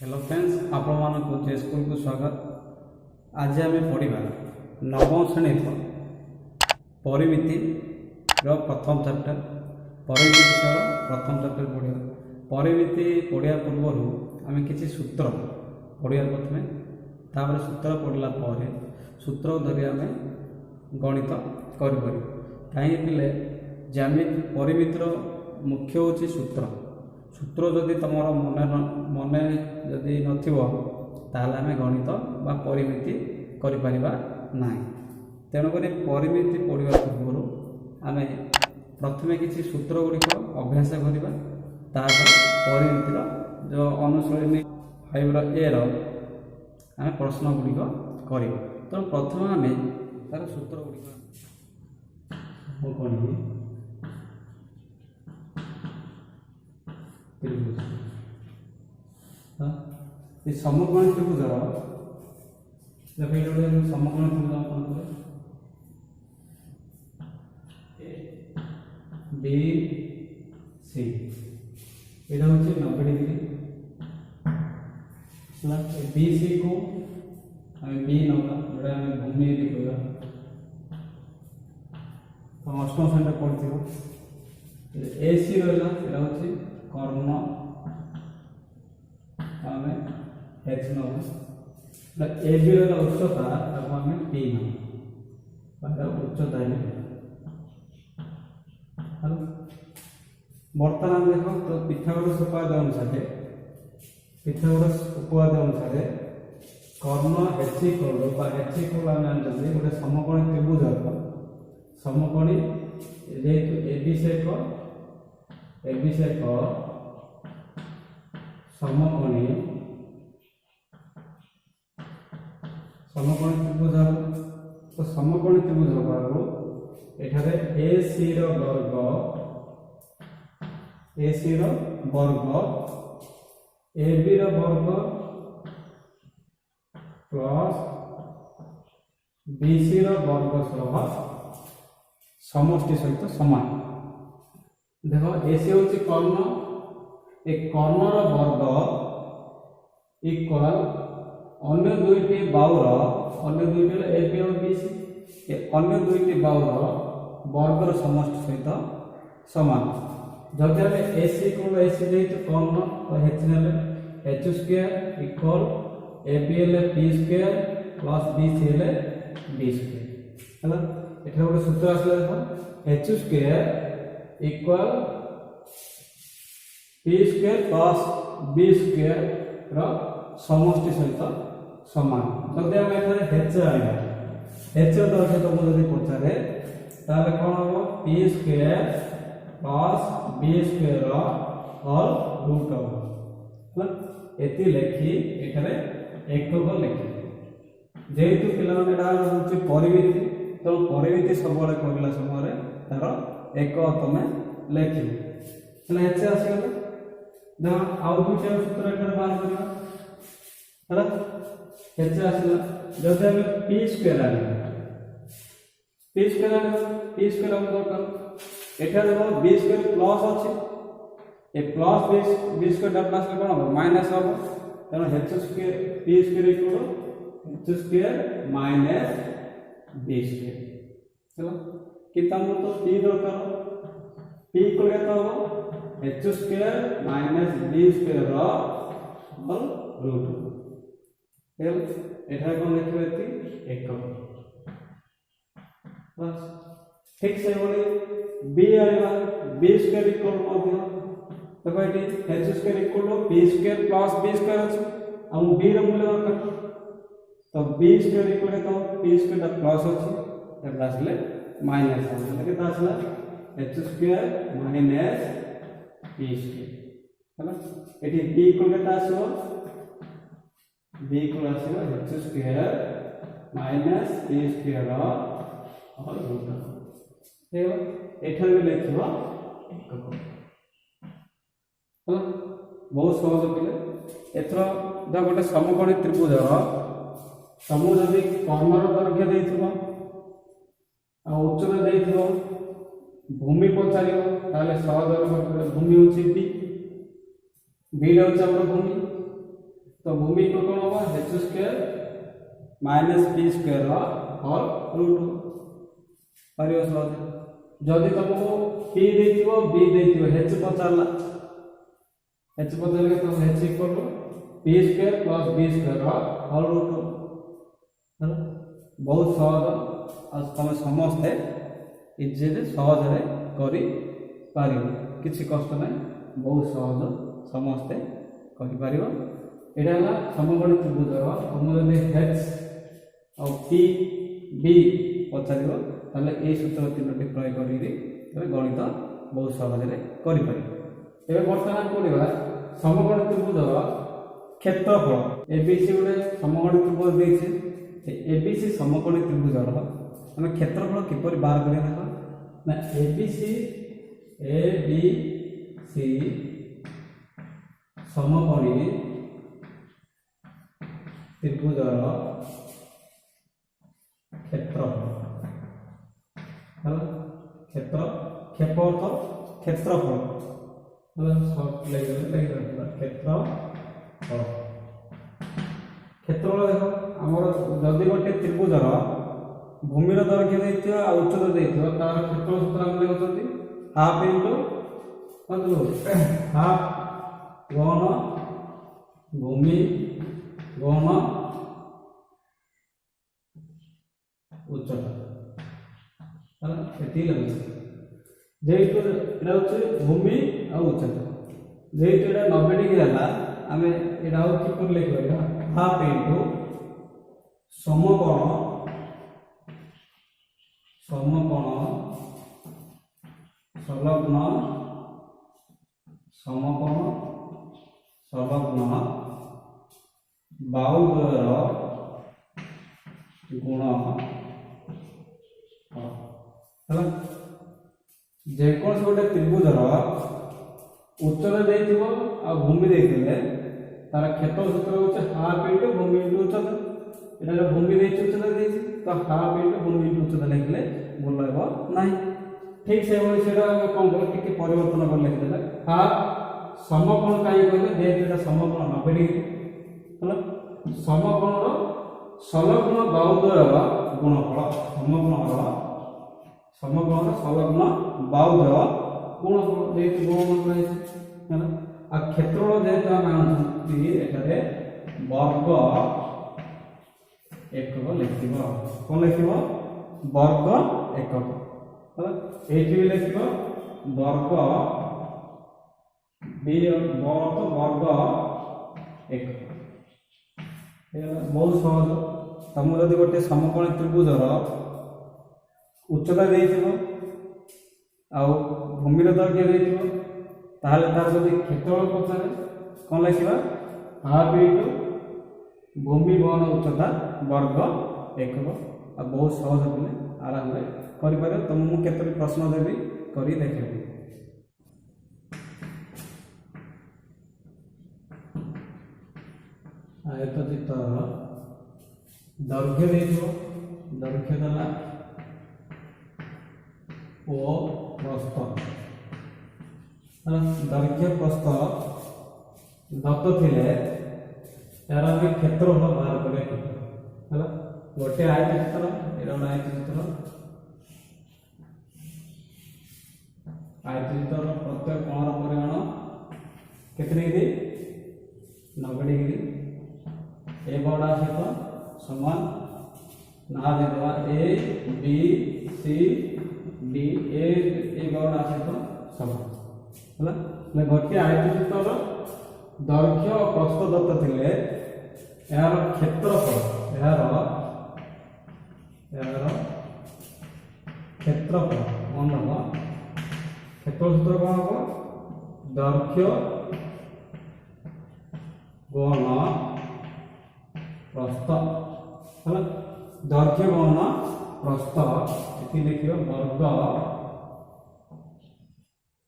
Hello friends, आपण मानक जे school को स्वागत। आज आम पढ़ा नवम श्रेणी परिमिति प्रथम चैप्टर परिमिति विषय प्रथम चैप्टर पढ़ा। परिमिति पढ़ा पूर्व आम किसी सूत्र पढ़ा प्रथम, तापर सूत्र पढ़ला सूत्र धरी आम गणित कर कहीं ज्यामिति परिमितिर मुख्य हूँ सूत्र। सूत्र जदि तुम मन जदि नताल आम गणित बा परिमिति करिपरिबा नाही। तेणुक परिमिति पढ़ा पूर्व आम प्रथम किसी सूत्र गुड़िक अभ्यास करवा, परिमितिर जो अनुश्रेणी 5 ए आम प्रश्न गुड़िक कर। तो प्रथम आम तार सूत्र गुड़िक कौन समकोण त्रिभुजर समकोण त्रिभुज बी सी यहाँ हूँ 90 डिग्री। बी सी को बी नवा जोड़ा भूमि कहवा तो अष्टम श्रेणी पढ़। ए सी रहा हूँ कर्ण आम एच नवा। ए बी उच्चता आम टी नवा उच्चता। बर्तमान देख तो पिथागोरस उपपाद्य अनुसार कर्ण एच इक्वल आम जानते गोटे समकोणी त्रिभुज समकोणी जेहेतु ए बी से समकोणी त्रिभुज। तो समकोणी त्रिभुज एठारे ए सी वर्ग ए बी वर्ग प्लस बी सी वर्ग सह समष्टि सहित समान। देख ए सी हूँ कर्ण, ए कर्णर वर्ग इक्वल अन्य दुईटी बाहुर अन्य दुईटी ए बी और बी सी अन्य दुईटी बाहुर वर्गर समष्टि सहित समान। जदि आम ए सी इक्वल ए सी जेहेतु कर्ण तो H square equal A B L P square plus B C L B square है। ये गोटे सूत्र आसला देख H square equal P square plus B square समष्टि सहित समान। जदि आम एच आना एच सहित मुझे पचारे ताले कौन हम P square plus B square whole root एति लिखी एठारे एकक लिखी। जेहेतु पे परिमिति तो परिमिति सब कहला समय तार एक तुम लिख एच आसगला। देख आउ दुईटा सूत्र एठारे बाहर करवा एच आसला। जदि आम पी स्क्वायर पी स्क्वायर दरकार एठारे देखो बी स्क्वायर प्लस अच्छे ए प्लस बी स्क्वायर डाटा आसले कौन हम माइनस हम तेना H square P square equal H square minus B square चलो कि तो पी दरकार पी इक्वल तो हम H square minus B square whole root एठारे कौन लिखिए एक बस ठीक से बी आएगा बी स्क्वायर इक्वल देखो ये H square equal P square plus B square अच्छे आम बी मूल्य दरकार तो बी स्क्वायर इक्वल तो पी स्क्वायर प्लस अच्छे आसले माइनस के आसला H square minus P square है। ये बी इक्वल आसो बी इक्वल आसो H square minus P square और रूट एठार भी लिख बहुत सहज पे एथर गोटे समकोणी त्रिभुजर समूह जदि कर्णर दैर्घ्य देथिबो आ उच्चता देथिबो भूमि पचारिबो ताले सहज भूमि होछि बी हूँ आम भूमि तो भूमि को कौन होगा h square minus p square whole root परियो सहज जदि तुमको p देथिबो b देथिबो h पचारला h पचारले तो h equal to p square plus b square whole root है बहुत सहज आ तुम समस्ते इजिली सहजरे करि पारिबो किछि कष्ट नै बहुत सहज समस्ते करि पारिबो एटा हला समकोणी त्रिभुजर तुम जदि h और p b पचारिबो ताले ए सूत्र तीनोटी प्रयोग करिरि तबे गणित बहुत सहजरे करि पारिबो एबे वर्तमान पढिबा समकोणी त्रिभुजर क्षेत्रफल एबीसी गोटे समकोणी त्रिभुज देछि एबीसी समकोणी त्रिभुजर आम क्षेत्रफल किपरि बाहर करिया देखो ना एबीसी समकोणी त्रिभुजर क्षेत्रफल क्षेत्र क्षेप अर्थ क्षेत्रफल क्षेत्रफल क्षेत्रफल देख आमर जदि गोटे त्रिभुजर भूमिर दैर्घ्य देथियो आ उच्चता देथियो तार क्षेत्रफल सूत्र हम लेखुछंती हाफ इनटू हाफ गहन भूमि गहन उच्चता है एति लगुछ जेतु एटा होछि भूमि आ उच्चता जेतु एटा 90 डिग्री हला आमे एटा हो कि कर लेखिबा हाफ इनटू समकोण संलग्न समकोण संलग्न बाहुद्वयर गुण है जेकोस गोटे त्रिभुजर उच्चता देथिबो आ भूमि देथिले तार क्षेत्रफल सूत्र होचे हाफ इनटू भूमि इनटू उच्चता एटा भूमि देछि उच्चता देछि तो हाफ इनटू भूमि इनटू उच्चता लिखले भूल हेबो नाही ठीक से होय सेटा कोन कर टिके परिवर्तन कर लिख देला हाफ समकोण काई कहले जे एटा समकोण 90 डिग्री हला समकोण रो संलग्न बाहुद्वयर गुणफल समकोण संलग्न बाहुद्वयर गुणफल जेति गुणन रहै हला आ क्षेत्रफल जेति हम आनछी एटारे वर्ग एकक लिखिबो कोन लिखिबो वर्ग एकक हला एठी लिखिबो वर्ग बी वर्ग एकक बहुत सहज तुम जदि गोटे समकोणी त्रिभुजर उच्चता देथिबो आ भूमिर दैर्घ्य देथिबो ताहले तार जदि क्षेत्रफल पचारे कोन लिखिबा हाफ इनटू भूमि गहन उच्चता वर्ग एकक आ बहुत सहज बोले आराम रे करि पारे तुम मु केतरी प्रश्न देबी करि देखबी आयत चित्र दैर्घ्य देथिबो दैर्घ्य दला ओ प्रस्थ दैर्घ्य प्रस्थ दत्त थिले यार हम क्षेत्रफल बाहर करिया हला गोटे आयत चित्र एरा आयत चित्र प्रत्येक कोणर परिमाण कितने डिग्री 90 डिग्री ए बड़ा सहित समान ना देवा ए बी सी डी ए बड़ा सहित समान हला गोटे आयत चित्र दैर्घ्य और प्रस्थ दत्त थिले यार क्षेत्रफल यार क्षेत्रफल मन क्षेत्रफल सूत्र कौन हम दैर्घ्य गहन प्रस्थ है दैर्घ्य गहन प्रस्थ ये लिखिए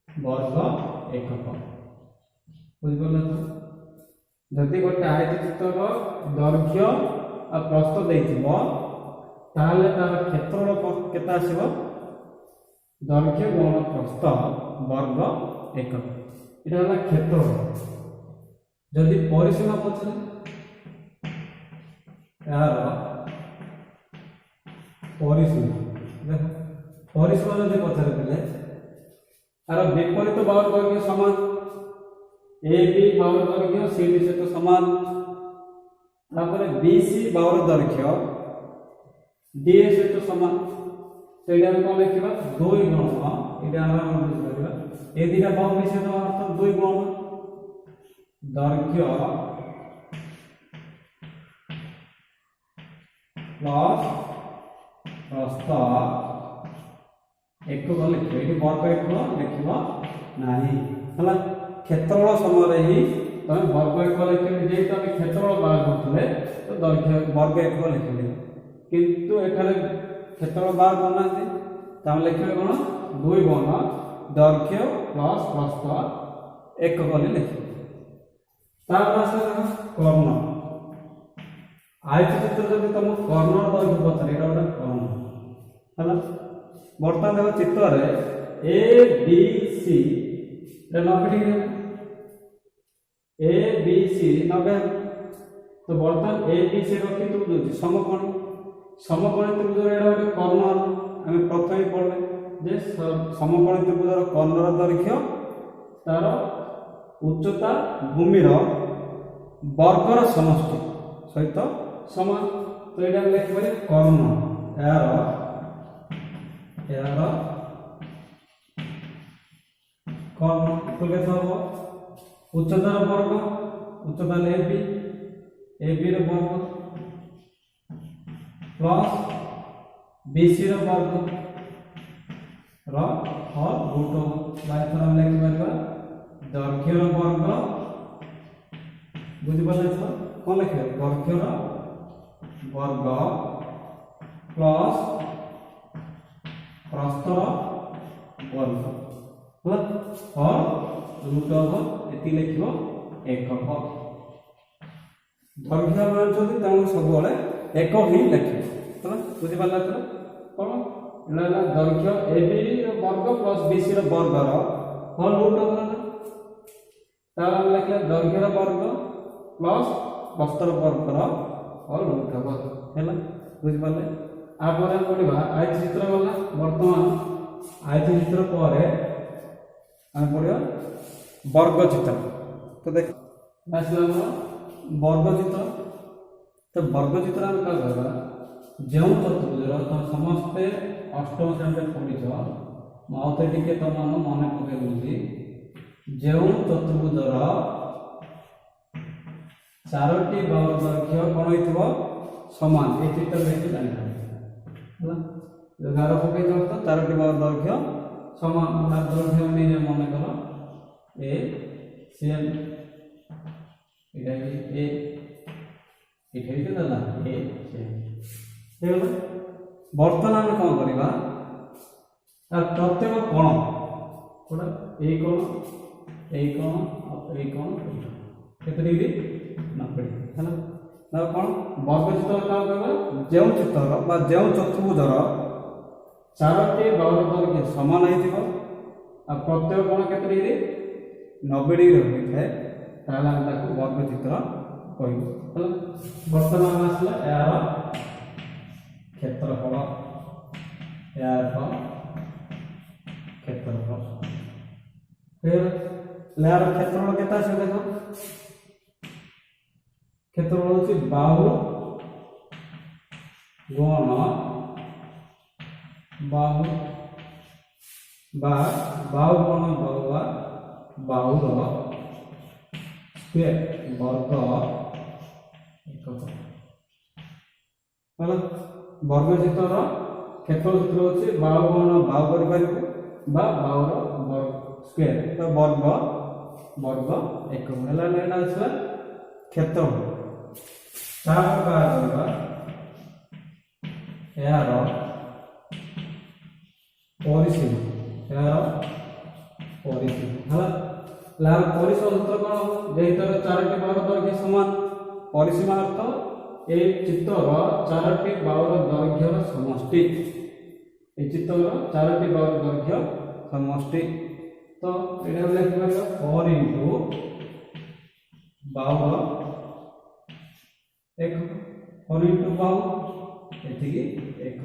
वर्ग एकक बुझिपारे जदि गोटे आयत चित्र दैर्घ्य और प्रस्थ देथिबो ताहले तार क्षेत्रफल केता आसीबो दैर्घ्य गहन प्रस्थ वर्ग एकक एटा हला क्षेत्रफल जदि परिसीमा पचरे यार परिसीमा देख परिसीमा जदि पचरे देले यार विपरीत बाहुर दैर्घ्य समान ए बी बाहुर दैर्घ्य सी डी सहित समान तापर बी सी बाहुर दैर्घ्य डी ए सहित समान तो ये कौन लिखा 2 गुण ये आराम बुझा ए दुटा बाहु मिसे तो अर्थ 2 गुण दैर्घ्य प्लस प्रस्थ एक को लिख ये वर्ग एक लिखा ना है क्षेत्रफल समय ही तुम वर्ग एक लिखे जेहेतु आम क्षेत्रफल बाहर करते तो दैर्घ्य वर्ग एक लिखिले किंतु एठारे क्षेत्रफल बाहर करना लिखे कौन 2 गुण दैर्घ्य प्लस प्रस्थ एक कले लिखे कर्ण आयत चित्र जब तुम कर्ण दैर्घ्य पचारे ये गोटे कर्ण है बर्तमान देख चित्र A B C 90 degree A B C 90 तो बर्तमान ए बी सी रखी त्रिभुज समकोणी समकोणी त्रिभुज एटा गोटे कर्ण आम प्रथम पढ़े जे समकोणी त्रिभुजर कर्णर दैर्घ्य तार उच्चता भूमिर वर्गर समष्टि सहित समान तो ये लिखे कर्ण यार कर्ण तो हम उच्चतार वर्ग उच्चता ए बी वर्ग प्लस बीसी वर्ग रूट बायथर हम लिखिपर दैर्घ्यर वर्ग बुझिपारे कौन लिखे दैर्घ्यर वर्ग प्लस प्रस्थर वर्ग और रूट ये लिख एकक दैर्घ्य मानते सब एक ही लिखे बुझिपार कौन दैर्घ्य ए बी वर्ग प्लस बी सी वर्गर होल रूट तार लिखले दैर्घ्यर वर्ग प्लस प्रस्थर वर्गर होल रूट है बुझिपारे आप पढ़ा आयत चित्र गला बर्तमान आयत चित्र पर आम पढ़ा वर्ग चित्र तो देख वर्ग चित्र तो वर्ग चित्र आम क्या कहवा जो चतुर्भुजर तो समस्ते अष्टम श्रेणी पढ़ीच मत टे तुम मन पकई दूसरी जो चतुर्भुजर 4टी बाहुर दैर्घ्य कौन हो समान ये चित्र देखिए जान गार पकई तो 4टी बाहुर दैर्घ्य समान दैर्घ्य नहीं मन कर ए सेम ये बर्तमान आम कौन करवा प्रत्येक कोण कोड़ा यही कोण केते डिग्री 90 है ना कौन वर्ग चित्र क्या कहवा जो चित्र जो चतुर्भुजर 4टी बाहुर दैर्घ्य समान हो प्रत्येक कोण केते डिग्री 90 डिग्री होता है वर्ग चित्र कह बर्तमान आसला यार क्षेत्रफल यार क्षेत्रफल फिर यार क्षेत्रफल केता से देखो क्षेत्रफल होची बाहु गुण बाहु बाहु गुण बाहुर स्क्वायर वर्ग वर्ग चित्र क्षेत्र चित्र होची बाहु गुण बाहु कर बाहुर वर्ग स्क्वायर तो वर्ग एक क्षेत्र यार परिसीमा लार परिसीमा सूत्र कौन जेहेतु 4टी बाहुर दैर्घ्य समान परिसीमा अर्थ ए चित्र 4टी बाहुर दैर्घ्यर समष्टि ए चित्र 4टी बाहुर दैर्घ्य समष्टि तो ये लिखा 4 × बाहुर एक 4 इंटू बाहु एति एक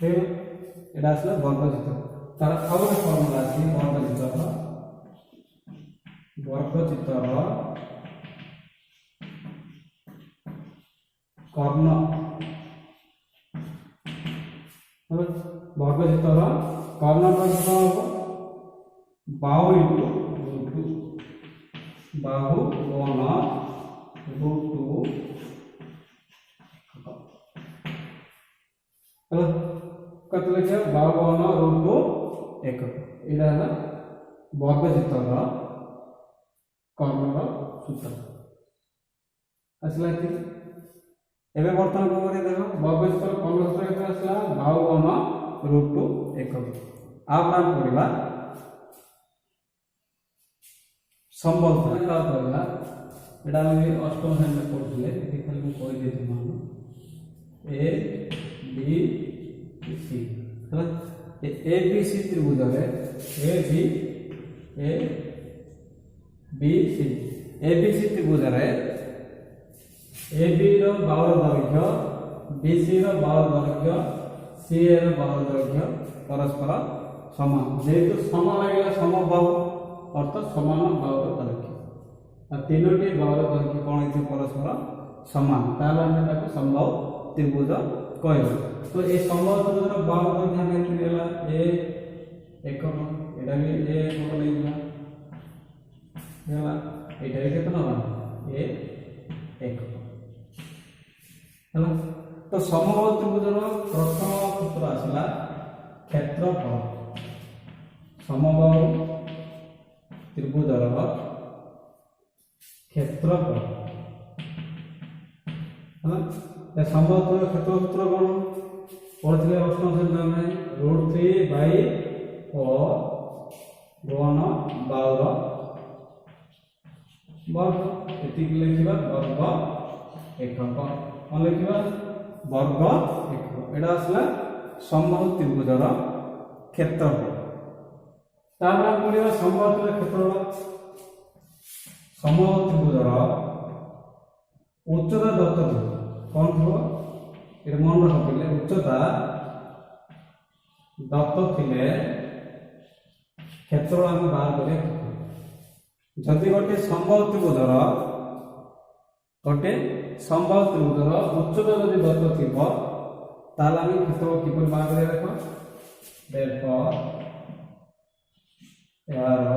एटा आसला वर्ग चित्र तार आउ गोटे फर्मुला अछि वर्ग चित्र कर्ण वर्ग चित्र कर्ण प्रश्न बाहु इंटू बाहु वन √2 कत लिखा बाहु वन √2 एक एटा है वर्ग चित्र कर्ण सूत्र आसला एबे बर्तमान को करे देखो वर्ग चित्र कर्ण सूत्र केते आसला बाहु वन √2 एक आ प्राण पड़िबा संभव का पड़िबा एटा हम अष्टम श्रेणी में पढ़ुले एति खाली को कहि दे मान ए बी सी है ए बी सी त्रिभुज रे ए बी सी त्रिभुज रे A B row बाहुर दैर्घ्य B C रो बाहुर दैर्घ्य सी ए रो बाहुर दैर्घ्य परस्पर समान जेहेतु समान लागला समबाहु अर्थ समान बाहुर दैर्घ्य आ तीनोटी बाहुर दैर्घ्य कोन है परस्पर समान ताला हम ताको समबाहु त्रिभुज कहबो तो ए समबाहु त्रिभुज बाहुर दैर्घ्य हम केला ए एकम एटा भी ए कोन लेला एटा केतना ए एक तो समबाहु त्रिभुजर प्रथम सूत्र आसला क्षेत्रफल समबाहु त्रिभुजर क्षेत्रफल है समबाहु त्रिभुज क्षेत्र सूत्र कौन पढ़ते अष्टम श्रेणी में √3/4 वन बाहुर वर्ग एति लिखिबा वर्ग एकक कौन लिखा वर्ग एक एटा आसला समबाहु त्रिभुजर क्षेत्रफल तापर हम पढ़िबा समबाहु त्रिभुज क्षेत्रफल समबाहु त्रिभुजर उच्चता दत्त कौन थो ए मन रखले उच्चता दत्त थिले क्षेत्रफल हम बाहर करे जदि गोटे समबाहु त्रिभुजर उच्चता यदि दत्त थिबो ताला हम क्षेत्रफल किपर बाहर करे देखो therefore यार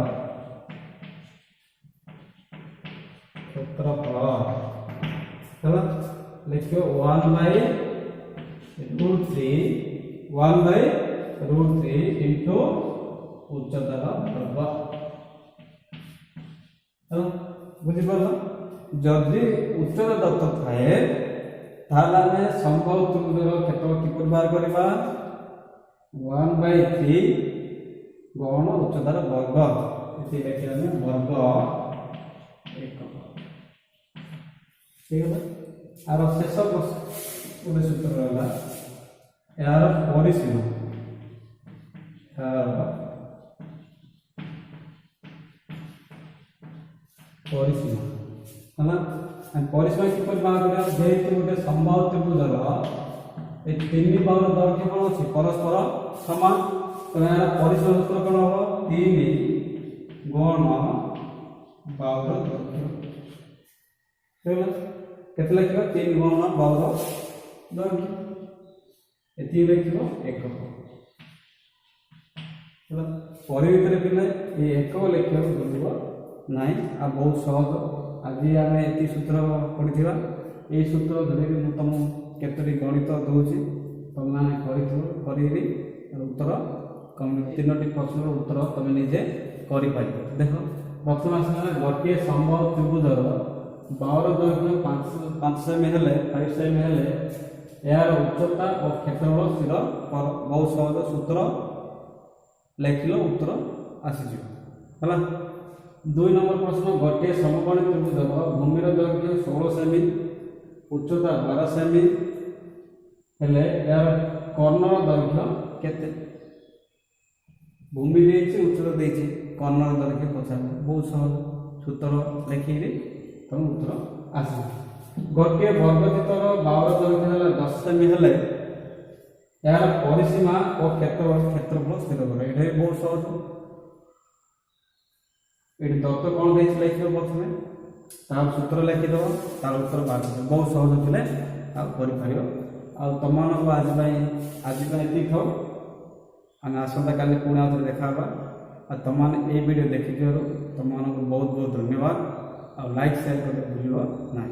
क्षेत्रफल चलो लिखियो 1/√3 इनटू उच्चतार वर्ग बुझी पारल जदि उच्चता दत्त थाए ताला में समबाहु त्रिभुजर क्षेत्रफल किपर बाहर करबा 1/3 गौण उच्चतार वर्ग इति देखिया में वर्ग एक ठीक है आर शेष गोटे सूत्र रहला यार परिसीमा है परिसीमा किपर बाहर करा जेहेतु गोटे समबाहु त्रिभुजर ए तीन बाहुर दैर्घ्य कौन अच्छी परस्पर समान तो यार परिसीमा सूत्र कौन हम 3 गौण बाहुर दैर्घ्य केते लिखिबा 3 गौण बाहुर दैर्घ्य एति लिखिबो एकक परि भितर पिले ए एकक लिखिबा बोलिबो नाही आ बहुत सहज आज आम एति सूत्र पढ़िथिबा ए सूत्र धरि मु तुम केतरी गणित दउछि तुम माने करिबी उत्तर तीनोटी प्रश्न उत्तर तुम निजे करि पाइ देखो प्रथम आसला गोटे समबाहु त्रिभुजर बाहुर दैर्घ्य 5 सेमी हेले 5 सेमी हेले यार उच्चता और क्षेत्रफल स्थिर बहुत सहज सूत्र लिखिल उत्तर आसीजी हला 2 नंबर प्रश्न गोटे समकोणी त्रिभुजर भूमिर दैर्घ्य 16 सेमी उच्चता 12 सेमी हेले यार कर्णर दैर्घ्य केते भूमि देछि उच्चता देछि कर्णर दैर्घ्य पछा बहुत सहज सूत्र लिखिकी तुम उत्तर आस गोटे वर्गचितर बाउर दৈর্ঘ্য है 10 सेमी हेले यार परिसीमा और क्षेत्रफल स्थिर कर ये बहुत सहज ये दत्त कौन देख लिख प्रथम तार सूत्र लिखिदेव तार उत्तर बाहर बहुत सहज थे आपर तुम आज ये थाओ आम आसंता काली पुणी आउे देखा तुमने ये वीडियो देखी तुम बहुत बहुत धन्यवाद। लाइक शेयर करके भूल ना।